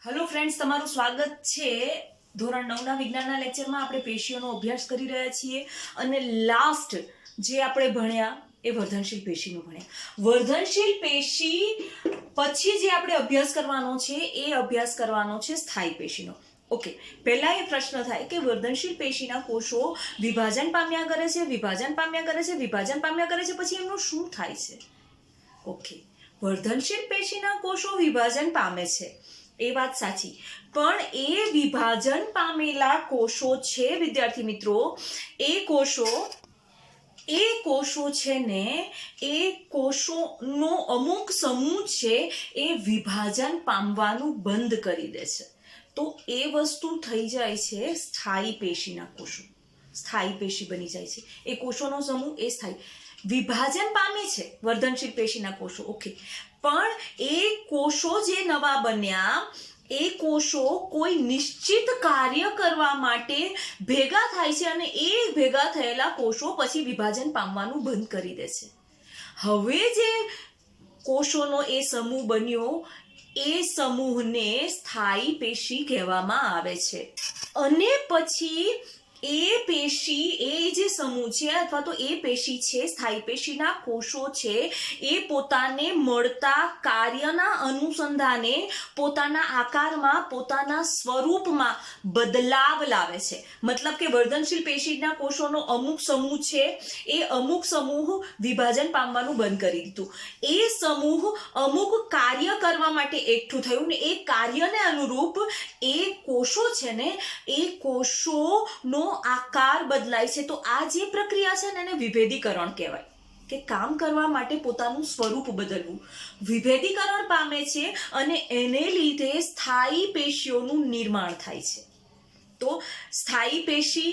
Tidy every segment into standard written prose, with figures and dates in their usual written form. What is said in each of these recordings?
Hello friends, તમારું સ્વાગત છે ધોરણ 9 ના વિજ્ઞાનના લેક્ચરમાં. આપણે પેશીઓનો અભ્યાસ કરી રહ્યા છીએ અને લાસ્ટ જે આપણે ભણ્યા એ વર્ધનશીલ પેશીનું ભણ્યા. વર્ધનશીલ પેશી પછી જે આપણે અભ્યાસ કરવાનો છે એ અભ્યાસ કરવાનો છે સ્થાયી પેશીનો. ઓકે, પહેલા એ પ્રશ્ન થાય કે વર્ધનશીલ પેશીના કોષો વિભાજન પામ્યા કરે છે, પછી એમનું શું થાય છે? ઓકે, વર્ધનશીલ પેશીના કોષો વિભાજન પામે છે એ વાત સાચી, પણ એ વિભાજન પામેલા કોષો છે વિદ્યાર્થી મિત્રો, એ કોષો છે ને, એ કોષોનો અમુક સમૂહ છે એ વિભાજન પામવાનું બંધ કરી દે છે. તો એ વસ્તુ થઈ જાય છે સ્થાયી પેશીના કોષો. સ્થાયી પેશી બની જાય છે. એ કોષોનો સમૂહ એ સ્થાયી વિભાજન પામે છે વર્ધનશીલ પેશીના કોષો. ઓકે, પણ એ કોષો જે નવા બન્યા એ કોષો કોઈ નિશ્ચિત કાર્ય કરવા માટે ભેગા થાય છે અને એ ભેગા થયેલા કોષો પછી વિભાજન પામવાનું બંધ કરી દે છે. હવે જે કોષોનો એ સમૂહ બન્યો એ સમૂહને સ્થાયી પેશી કહેવામાં આવે છે. અને પછી એ પેશી, એ જે સમૂહ છે અથવા તો એ પેશી છે, સ્થાયી પેશીના કોષો છે, એ પોતાને મળતા કાર્યના અનુસંધાને પોતાના આકારમાં, પોતાના સ્વરૂપમાં બદલાવ લાવે છે. મતલબ કે વર્ધનશીલ પેશીના કોષોનો અમુક સમૂહ છે, એ અમુક સમૂહ વિભાજન પામવાનું બંધ કરી દીધું. એ સમૂહ અમુક કાર્ય કરવા માટે એકઠું થયું ને એ કાર્યને અનુરૂપ એ કોષો છે ને, એ કોષોનો આકાર બદલાય છે. તો આ જે પ્રક્રિયા છે ને એને વિભેદીકરણ કહેવાય, કે કામ કરવા માટે પોતાનું સ્વરૂપ બદલવું. વિભેદીકરણ પામે છે અને એને લીધે સ્થાયી પેશીઓનું નિર્માણ થાય છે. તો સ્થાયી પેશી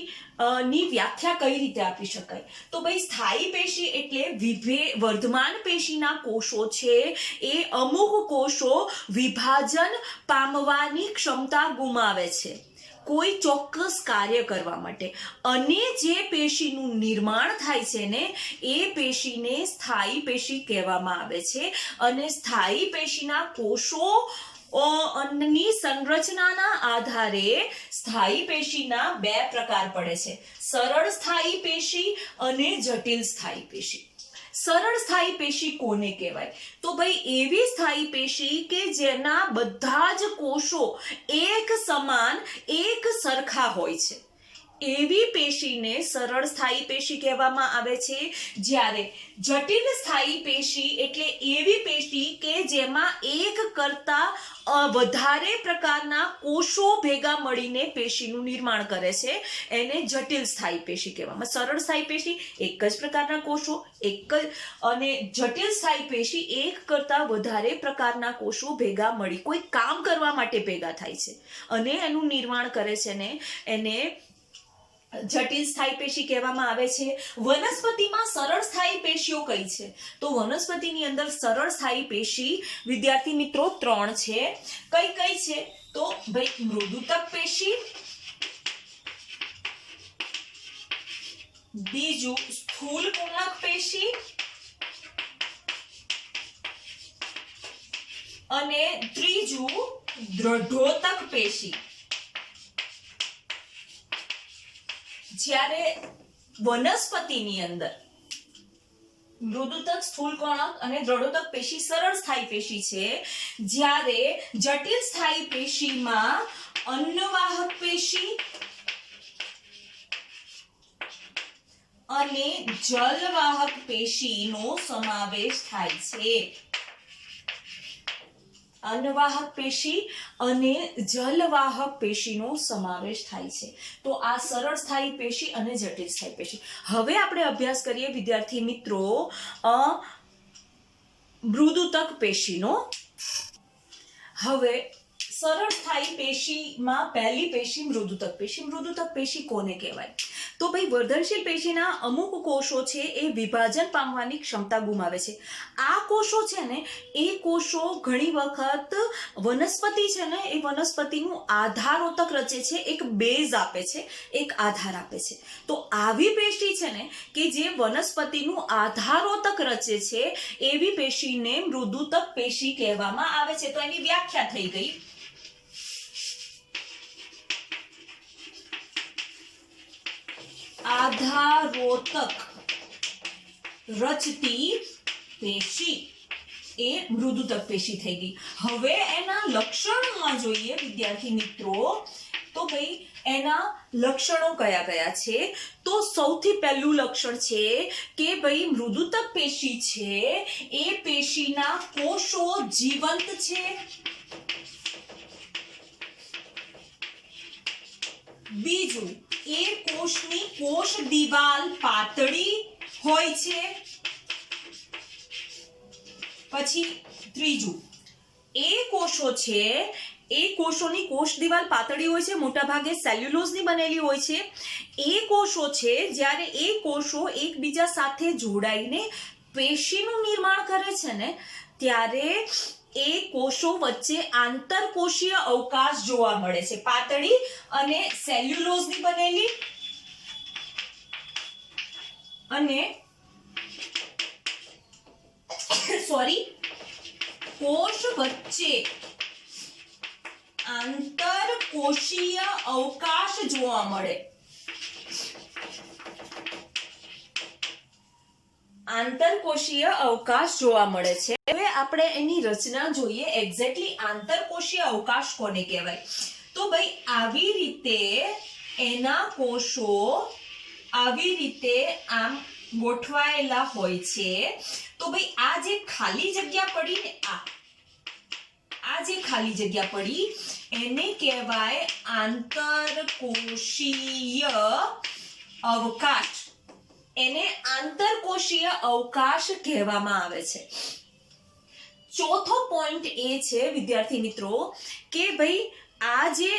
ની વ્યાખ્યા કઈ રીતે આપી શકાય? તો ભાઈ, સ્થાયી પેશી એટલે વર્ધમાન પેશીના કોષો છે એ અમુક કોષો વિભાજન પામવાની ક્ષમતા ગુમાવે છે કોઈ ચોક્કસ કાર્ય કરવા માટે, અને જે પેશીનું નિર્માણ થાય છે ને એ પેશીને સ્થાયી પેશી કહેવામાં આવે છે. અને સ્થાયી પેશીના કોષો ની સંરચનાના આધારે સ્થાયી પેશીના બે પ્રકાર પડે છે: સરળ સ્થાયી પેશી અને જટિલ સ્થાયી પેશી. સરળ સ્થાયી પેશી કોને કહેવાય? તો ભાઈ, એવી સ્થાયી પેશી કે જેના બધા જ કોષો એક સમાન, એક સરખા હોય છે, એવી પેશીને સરળ સ્થાયી પેશી કહેવામાં આવે છે. જ્યારે જટિલ સ્થાયી પેશી એટલે એવી પેશી કે જેમાં એક કરતા વધારે પ્રકારના કોષો ભેગા મળીને પેશીનું નિર્માણ કરે છે, એને જટિલ સ્થાયી પેશી કહેવામાં. સરળ સ્થાયી પેશી એક જ પ્રકારના કોષો, અને જટિલ સ્થાયી પેશી એક કરતા વધારે પ્રકારના કોષો ભેગા મળી કોઈ કામ કરવા માટે ભેગા થાય છે અને એનું નિર્માણ કરે છે ને એને જટિલ સ્થાયી પેશી કહેવામાં આવે છે. વનસ્પતિમાં સરળ સ્થાયી પેશીઓ કઈ છે? તો વનસ્પતિની અંદર સરળ સ્થાયી પેશી વિદ્યાર્થી મિત્રો 3 છે. કઈ કઈ છે? તો ભાઈ, મૃદુતક પેશી, બીજું સ્થૂલ પૂર્ણક પેશી અને ત્રીજું દ્રઢોતક પેશી. જ્યારે વનસ્પતિની અંદર મૃદુતક, સ્થૂલકોણક અને દ્રઢોતક પેશી સરળ સ્થાયી પેશી છે, જ્યારે જટિલ સ્થાયી પેશીમાં અન્નવાહક પેશી અને જલવાહક પેશીનો સમાવેશ થાય છે. અન્નવાહક પેશી અને જલવાહક પેશીનો સમાવેશ થાય છે. તો આ સરળ સ્થાયી પેશી અને જટિલ સ્થાયી પેશી. હવે આપણે અભ્યાસ કરીએ વિદ્યાર્થી મિત્રો મૃદુતક પેશીનો. હવે સરળ સ્થાયી પેશીમાં પહેલી પેશી મૃદુતક પેશી. મૃદુતક પેશી કોને કહેવાય? તો ભાઈ, વર્ધનશીલ પેશીના અમુક કોષો છે એ વિભાજન પામવાની ક્ષમતા ગુમાવે છે. આ કોષો છે ને, એ કોષો ઘણી વખત વનસ્પતિ છે ને, એ વનસ્પતિનું આધારોતક રચે છે, એક બેઝ આપે છે, એક આધાર આપે છે. તો આવી પેશી છે ને કે જે વનસ્પતિનું આધારોતક રચે છે, એવી પેશીને મૃદુતક પેશી કહેવામાં આવે છે. તો એની વ્યાખ્યા થઈ ગઈ. આધારોતક રચતી પેશી એ મૃદુતક પેશી થઈ ગઈ. હવે એના લક્ષણોમાં જોઈએ વિદ્યાર્થી મિત્રો, તો ભાઈ એના લક્ષણો કયા કયા છે? તો સૌથી પહેલું લક્ષણ છે કે ભાઈ મૃદુતક પેશી છે એ પેશીના કોષો જીવંત છે. બીજું, એ કોષની કોષ દિવાલ પાતળી હોય છે. પછી ત્રીજું, એ કોષો છે એ કોષોની કોષ દિવાલ પાતળી હોય છે, મોટા ભાગે સેલ્યુલોઝની બનેલી હોય છે. એ કોષો છે જ્યારે એ કોષો એકબીજા સાથે જોડાઈને પેશીનું નિર્માણ કરે છે ને, ત્યારે એ કોષો વચ્ચે આંતરકોષીય અવકાશ જોવા મળે છે. પાતળી અને સેલ્યુલોઝની બનેલી અને કોષ વચ્ચે આંતરકોષીય અવકાશ જોવા મળે. આંતરકોષીય અવકાશ જોવા મળે છે. હવે આપણે એની રચના જોઈએ. એક્ઝેક્ટલી આંતરકોષીય અવકાશ કોને કહેવાય? તો ભાઈ આવી રીતે એના કોષો આવી રીતે આમ ગોઠવાયેલા હોય છે. તો ભાઈ આ જે ખાલી જગ્યા પડી ને, આ જે ખાલી જગ્યા પડી એને કહેવાય આંતરકોષીય અવકાશ. એને આંતરકોષીય અવકાશ કહેવામાં આવે છે. ચોથો પોઈન્ટ એ છે વિદ્યાર્થી મિત્રો કે ભાઈ આ જે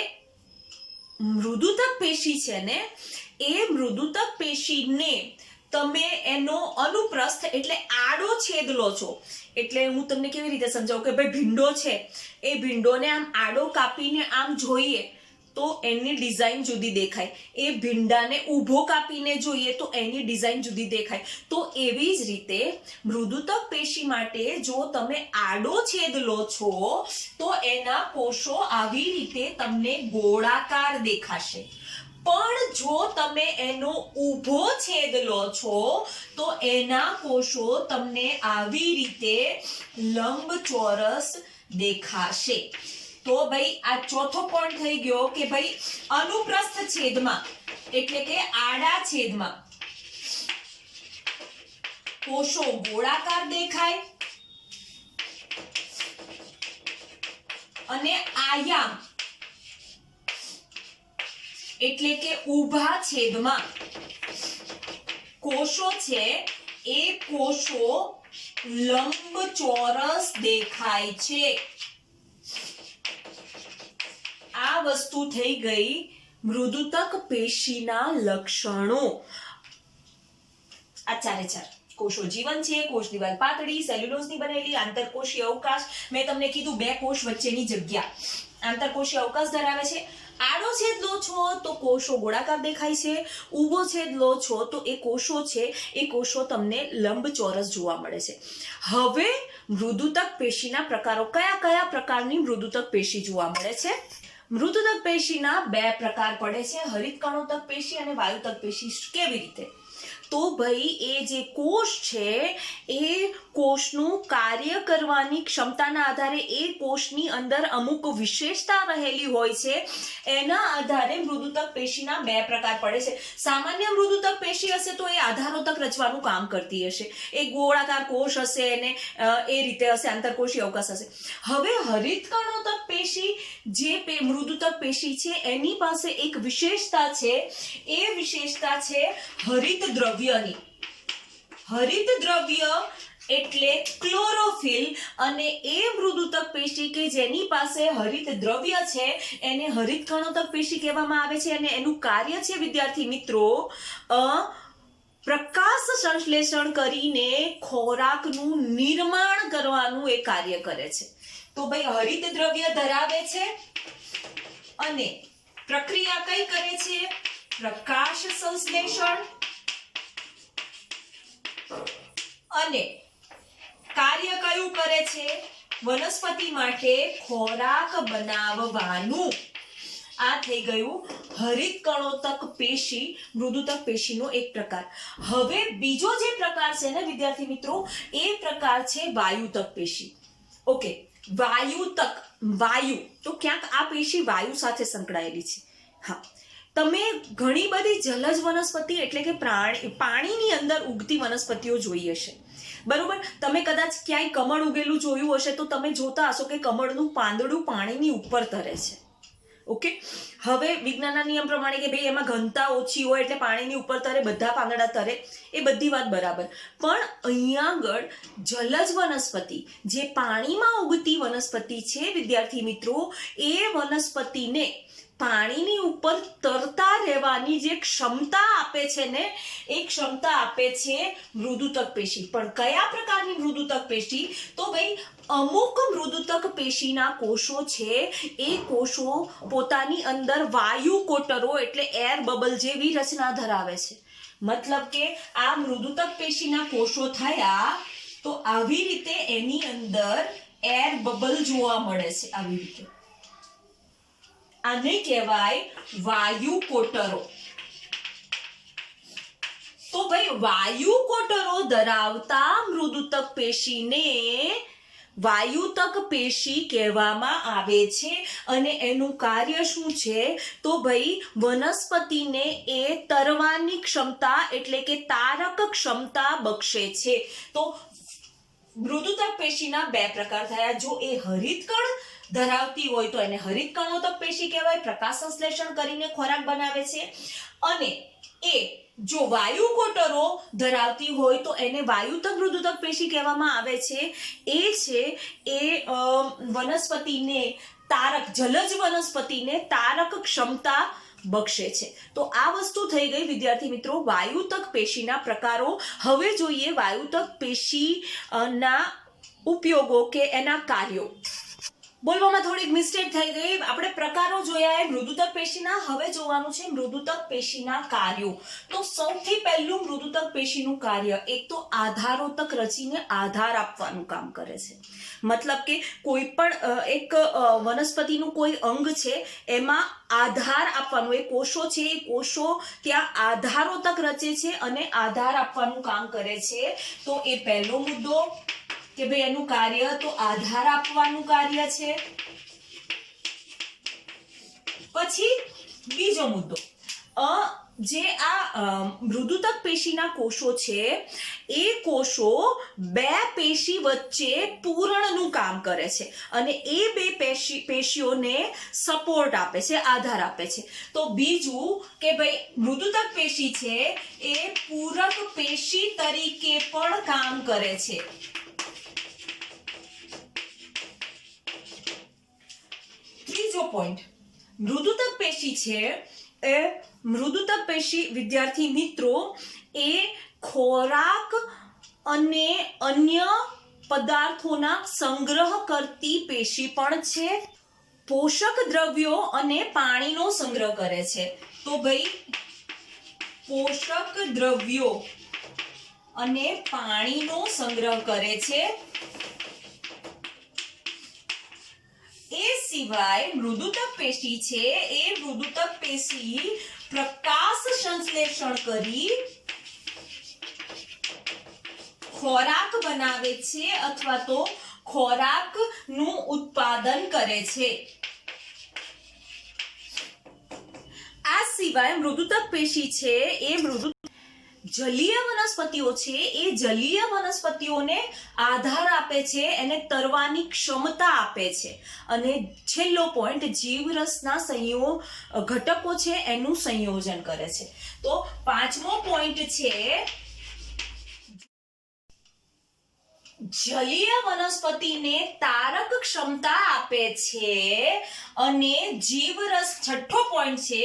મૃદુતક પેશી છે ને, એ મૃદુતક પેશીને તમે એનો અનુપ્રસ્થ એટલે આડો છેદ લો છો. એટલે હું તમને કેવી રીતે સમજાવું કે ભાઈ ભીંડો છે, એ ભીંડોને આમ આડો કાપીને આમ જોઈએ તો એની ડિઝાઇન જુદી દેખાય. એ ભીંડાને ઊભો કાપીને જોઈએ તો એની ડિઝાઇન જુદી દેખાય. તો એવી જ રીતે મૃદુતક પેશી માટે જો તમે આડો છેદ લો છો તો એના કોષો આવી રીતે તમને ગોળાકાર દેખાશે. પણ જો તમે એનો ઊભો છેદ લો છો તો એના કોષો તમને આવી રીતે લંબચોરસ દેખાશે. તો ભાઈ આ ચોથો પોઈન્ટ થઈ ગયો કે ભાઈ અનુપ્રસ્થ છેદમાં એટલે કે આડા છેદમાં કોષો ગોળાકાર દેખાય અને આયામ એટલે કે ઊભા છેદમાં કોષો છે એ કોષો લંબચોરસ દેખાય છે. આ વસ્તુ થઈ ગઈ મૃદુતક પેશીના લક્ષણો. આ ચારે ચાર કોષો જીવન છે, કોષ દિવાલ પાતળી, સેલ્યુલોઝની બનેલી, આંતરકોષીય અવકાશ. મેં તમને કીધું બે કોષ વચ્ચેની જગ્યા આંતરકોષીય અવકાશ ધરાવે છે. આડો છેદ લો છો તો કોષો ગોળાકાર દેખાય છે, ઊભો છેદ લો છો તો એ કોષો છે એ કોષો તમને લંબચોરસ જોવા મળે છે. હવે મૃદુતક પેશીના પ્રકારો. કયા કયા પ્રકારની મૃદુતક પેશી જોવા મળે છે? મૃદુતક પેશીના બે પ્રકાર પડે છે, હરિતકણોતક પેશી અને વાયુતક પેશી. કેવી રીતે? તો ભાઈ એ જે કોષ છે એ કોષનું કાર્ય કરવાની ક્ષમતાના આધારે એ કોષની અંદર અમુક વિશેષતા રહેલી હોય છે. એના આધારે મૃદુતક પેશીના બે પ્રકાર પડે છે. સામાન્ય મૃદુતક પેશી હશે તો એ આધારોતક રચવાનું કામ કરતી હશે, એ ગોળાકાર કોષ હશે અને એ રીતે હશે, આંતરકોષીય અવકાશ હશે. હવે હરિતકણોતક પેશી જે મૃદુતક પેશી છે એની પાસે એક વિશેષતા છે. એ વિશેષતા છે હરિત દ્રવ્યની. હરિત દ્રવ્ય એટલે ક્લોરોફિલ. અને એ મૃદુતક પેશી કે જેની પાસે હરિત દ્રવ્ય છે એને હરિતકણોતક પેશી કહેવામાં આવે છે. અને એનું કાર્ય છે વિદ્યાર્થી મિત્રો પ્રકાશ સંશ્લેષણ કરીને ખોરાકનું નિર્માણ કરવાનું એ કાર્ય કરે છે. તો ભાઈ હરિત દ્રવ્ય ધરાવે છે અને પ્રક્રિયા કઈ કરે છે? પ્રકાશ સંશ્લેષણ. અને કાર્ય કયું કરે છે? વનસ્પતિ માટે ખોરાક બનાવવાનું. આ થઈ ગયું હરિત કણોતક પેશી, મૃદુતક પેશીનો એક પ્રકાર. હવે બીજો જે પ્રકાર છે ને વિદ્યાર્થી મિત્રો, એ પ્રકાર છે વાયુતક પેશી. ઓકે, વાયુતક, વાયુ તો ક્યાંક આ પેશી વાયુ સાથે સંકળાયેલી છે. હા, તમે ઘણી બધી જલજ વનસ્પતિ એટલે કે પાણીની અંદર ઉગતી વનસ્પતિઓ જોઈ હશે, બરોબર. તમે કદાચ ક્યાંય કમળ ઉગેલું જોયું હશે તો તમે જોતા હશો કે કમળનું પાંદડું પાણીની ઉપર તરે છે. ઓકે, હવે વિજ્ઞાનના નિયમ પ્રમાણે કે ભાઈ એમાં ઘનતા ઓછી હોય એટલે પાણીની ઉપર તરે, બધા પાંદડા તરે, એ બધી વાત બરાબર. પણ અહીંયા આગળ જલજ વનસ્પતિ, જે પાણીમાં ઉગતી વનસ્પતિ છે વિદ્યાર્થી મિત્રો, એ વનસ્પતિને પાણીની ઉપર તરતા રહેવાની જે ક્ષમતા આપે છે ને, એ ક્ષમતા આપે છે મૃદુતક પેશી. પણ કયા પ્રકારની મૃદુતક પેશી? તો ભાઈ અમુક મૃદુતક પેશીના કોષો છે, એ કોષો પોતાની અંદર વાયુ કોટરો એટલે એર બબલ જેવી રચના ધરાવે છે. મતલબ કે આ મૃદુતક પેશીના કોષો થયા તો આવી રીતે એની અંદર એર બબલ જોવા મળે છે. આવી રીતે આને કહેવાય વાયુ કોટરો. તો ભાઈ વાયુ કોટરો ધરાવતા મૃદુતક પેશીને વાયુતક પેશી કહેવામાં આવે છે. અને એનું કાર્ય શું છે? તો ભાઈ વનસ્પતિને એ તરવાની ક્ષમતા એટલે કે તારક ક્ષમતા બક્ષે છે. તો મૃદુતક પેશીના બે પ્રકાર થયા. જો એ હરિતકણ ધરાવતી હોય તો એને હરિત કણોતક પેશી કહેવાય, પ્રકાશ સંશ્લેષણ કરીને ખોરાક બનાવે છે. અને એ જો વાયુ કોટરો ધરાવતી હોય તો એને વાયુતક મૃદુતક પેશી કહેવામાં આવે છે. એ છે એ વનસ્પતિને તારક, જલજ વનસ્પતિને તારક ક્ષમતા બક્ષે છે. તો આ વસ્તુ થઈ ગઈ વિદ્યાર્થી મિત્રો વાયુતક પેશીના પ્રકારો. હવે જોઈએ વાયુતક પેશી ના ઉપયોગો કે એના કાર્યો. બોલવામાં થોડીક મિસ્ટેક થઈ ગઈ. આપણે પ્રકારો જોયા એ મૃદુતક પેશીના, હવે જોવાનું છે મૃદુતક પેશીના કાર્યો. તો સૌથી પહેલું મૃદુતક પેશીનું કાર્ય, એક તો આધારોતક રચીને આધાર આપવાનું કામ કરે છે. મતલબ કે કોઈ પણ એક વનસ્પતિનું કોઈ અંગ છે એમાં આધાર આપવાનું, એ કોષો છે, એ કોષો ત્યાં આધારોતક રચે છે અને આધાર આપવાનું કામ કરે છે. તો એ પહેલો મુદ્દો કે ભાઈ એનું કાર્ય તો આધાર આપવાનું કાર્ય છે. પછી બીજો મુદ્દો, જે આ મૃદુતક પેશીના કોષો છે, એ કોષો બે પેશી વચ્ચે પૂરણનું કામ કરે છે અને એ બે પેશીઓને સપોર્ટ આપે છે, આધાર આપે છે. તો બીજું કે ભાઈ મૃદુતક પેશી છે એ પૂરક પેશી તરીકે પણ કામ કરે છે. ત્રીજો પોઈન્ટ, મૃદુતક પેશી છે એ મૃદુતક પેશી વિદ્યાર્થી મિત્રો એ ખોરાક અને અન્ય પદાર્થોના સંગ્રહ કરતી પેશી પણ છે. પોષક દ્રવ્યો અને પાણીનો સંગ્રહ કરે છે. તો ભાઈ પોષક દ્રવ્યો અને પાણીનો સંગ્રહ કરે છે. એ સિવાય મૃદુતક પેશી છે એ મૃદુતક પેશી પ્રકાશ સંશ્લેષણ કરી ખોરાક બનાવે છે અથવા તો ખોરાકનું ઉત્પાદન કરે છે. આ સિવાય મૃદુતક પેશી છે એ જલીય વનસ્પતિઓ છે એ જલીય વનસ્પતિઓને આધાર આપે છે, એને તરવાની ક્ષમતા આપે છે. અને છેલ્લો પોઈન્ટ, જીવરસના ઘટકો છે એનું સંયોજન કરે છે. તો પાંચમો પોઈન્ટ છે જલીય વનસ્પતિને તારક ક્ષમતા આપે છે અને જીવરસ, છઠ્ઠો પોઈન્ટ છે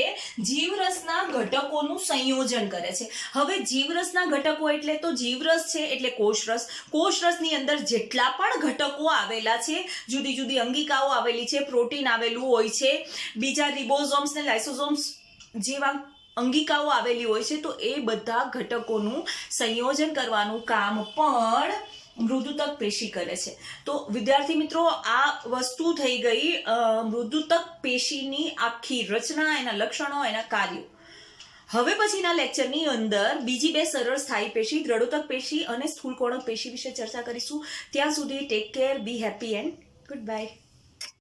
જીવરસના ઘટકોનું સંયોજન કરે છે. હવે જીવરસના ઘટકો એટલે તો જીવરસ છે એટલે કોષરસ. કોષરસની અંદર જેટલા પણ ઘટકો આવેલા છે, જુદી જુદી અંગિકાઓ આવેલી છે, પ્રોટીન આવેલું હોય છે, બીજા રિબોઝોમ્સ ને લાઇસોઝોમ્સ જેવા અંગિકાઓ આવેલી હોય છે, તો એ બધા ઘટકોનું સંયોજન કરવાનું કામ પણ મૃદુતક પેશી કરે છે. તો વિદ્યાર્થી મિત્રો, આ વસ્તુ થઈ ગઈ મૃદુતક પેશીની આખી રચના, એના લક્ષણો, એના કાર્યો. હવે પછીના લેક્ચરની અંદર બીજી બે સરળ સ્થાયી પેશી, દ્રઢોતક પેશી અને સ્થૂળકોણક પેશી વિશે ચર્ચા કરીશું. ત્યાં સુધી take care, B happy and good bye.